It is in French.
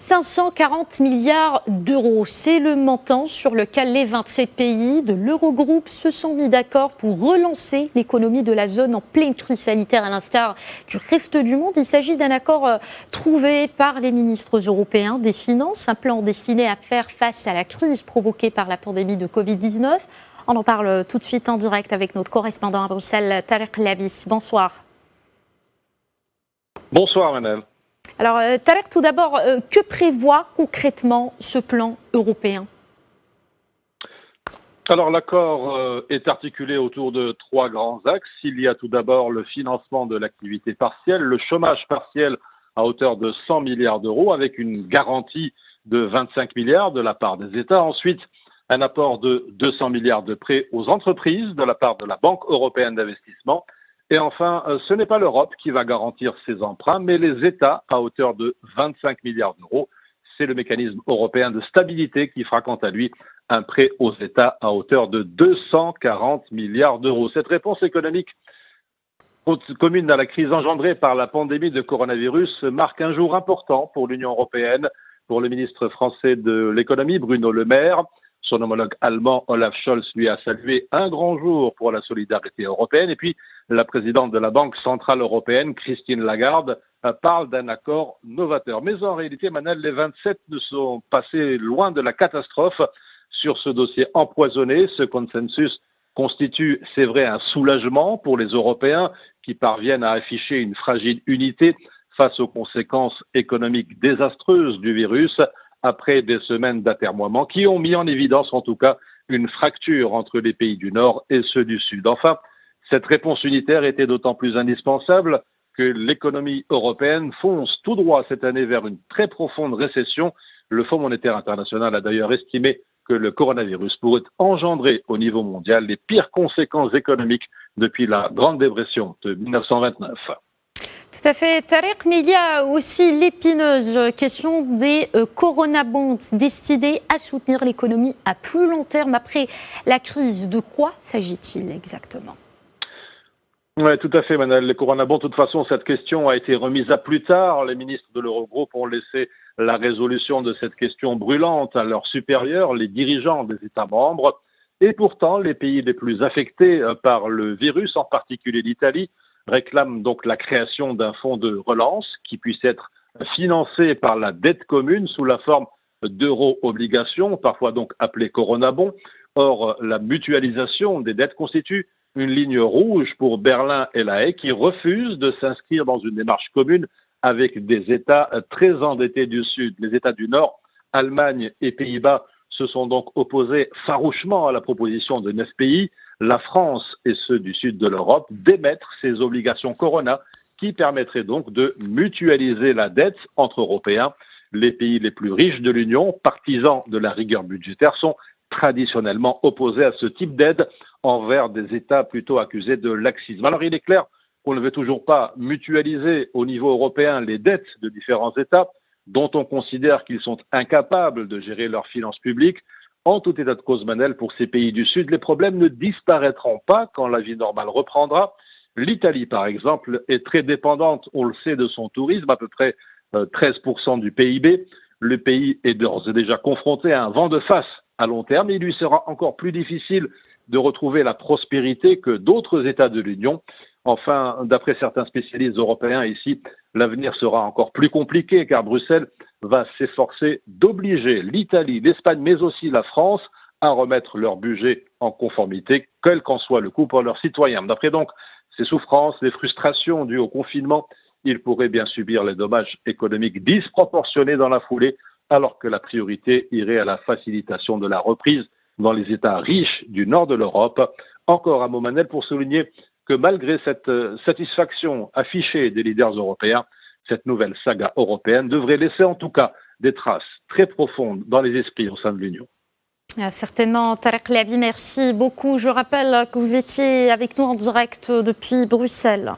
540 milliards d'euros, c'est le montant sur lequel les 27 pays de l'Eurogroupe se sont mis d'accord pour relancer l'économie de la zone en pleine crise sanitaire à l'instar du reste du monde. Il s'agit d'un accord trouvé par les ministres européens des Finances, un plan destiné à faire face à la crise provoquée par la pandémie de Covid-19. On en parle tout de suite en direct avec notre correspondant à Bruxelles, Tarek Labi. Bonsoir. Bonsoir, Manel. Alors, Tarek, tout d'abord, que prévoit concrètement ce plan européen ? Alors, l'accord est articulé autour de 3 grands axes. Il y a tout d'abord le financement de l'activité partielle, le chômage partiel à hauteur de 100 milliards d'euros avec une garantie de 25 milliards de la part des États. Ensuite, un apport de 200 milliards de prêts aux entreprises de la part de la Banque européenne d'investissement. Et enfin, ce n'est pas l'Europe qui va garantir ces emprunts, mais les États à hauteur de 25 milliards d'euros. C'est le mécanisme européen de stabilité qui fera quant à lui un prêt aux États à hauteur de 240 milliards d'euros. Cette réponse économique commune à la crise engendrée par la pandémie de coronavirus marque un jour important pour l'Union européenne, pour le ministre français de l'économie, Bruno Le Maire. Son homologue allemand, Olaf Scholz, lui a salué un grand jour pour la solidarité européenne. Et puis, la présidente de la Banque centrale européenne, Christine Lagarde, parle d'un accord novateur. Mais en réalité, Manel, les 27 ne sont passés loin de la catastrophe sur ce dossier empoisonné. Ce consensus constitue, c'est vrai, un soulagement pour les Européens qui parviennent à afficher une fragile unité face aux conséquences économiques désastreuses du virus, après des semaines d'atermoiement qui ont mis en évidence en tout cas une fracture entre les pays du Nord et ceux du Sud. Enfin, cette réponse unitaire était d'autant plus indispensable que l'économie européenne fonce tout droit cette année vers une très profonde récession. Le Fonds monétaire international a d'ailleurs estimé que le coronavirus pourrait engendrer au niveau mondial les pires conséquences économiques depuis la Grande Dépression de 1929. Tout à fait, Tarek, mais il y a aussi l'épineuse question des Corona Bonds destinés à soutenir l'économie à plus long terme après la crise. De quoi s'agit-il exactement ? Oui, tout à fait, Manel. Les Corona Bonds, de toute façon, cette question a été remise à plus tard. Les ministres de l'Eurogroupe ont laissé la résolution de cette question brûlante à leurs supérieurs, les dirigeants des États membres. Et pourtant, les pays les plus affectés par le virus, en particulier l'Italie, réclame donc la création d'un fonds de relance qui puisse être financé par la dette commune sous la forme d'euro-obligations, parfois donc appelées Corona-bonds. Or, la mutualisation des dettes constitue une ligne rouge pour Berlin et La Haye qui refusent de s'inscrire dans une démarche commune avec des États très endettés du Sud. Les États du Nord, Allemagne et Pays-Bas, se sont donc opposés farouchement à la proposition de 9 pays, la France et ceux du sud de l'Europe, d'émettre ces obligations Corona qui permettraient donc de mutualiser la dette entre Européens. Les pays les plus riches de l'Union, partisans de la rigueur budgétaire, sont traditionnellement opposés à ce type d'aide envers des États plutôt accusés de laxisme. Alors il est clair qu'on ne veut toujours pas mutualiser au niveau européen les dettes de différents États, dont on considère qu'ils sont incapables de gérer leurs finances publiques. En tout état de cause, Manel, pour ces pays du Sud, les problèmes ne disparaîtront pas quand la vie normale reprendra. L'Italie, par exemple, est très dépendante, on le sait, de son tourisme, à peu près 13% du PIB. Le pays est d'ores et déjà confronté à un vent de face à long terme. Il lui sera encore plus difficile de retrouver la prospérité que d'autres États de l'Union. Enfin, d'après certains spécialistes européens ici, l'avenir sera encore plus compliqué car Bruxelles va s'efforcer d'obliger l'Italie, l'Espagne, mais aussi la France à remettre leur budget en conformité, quel qu'en soit le coût pour leurs citoyens. D'après donc ces souffrances, les frustrations dues au confinement, ils pourraient bien subir les dommages économiques disproportionnés dans la foulée, alors que la priorité irait à la facilitation de la reprise dans les États riches du nord de l'Europe. Encore un mot, Manel, pour souligner que malgré cette satisfaction affichée des leaders européens, cette nouvelle saga européenne devrait laisser en tout cas des traces très profondes dans les esprits au sein de l'Union. Certainement, Tarek Labi, merci beaucoup. Je rappelle que vous étiez avec nous en direct depuis Bruxelles.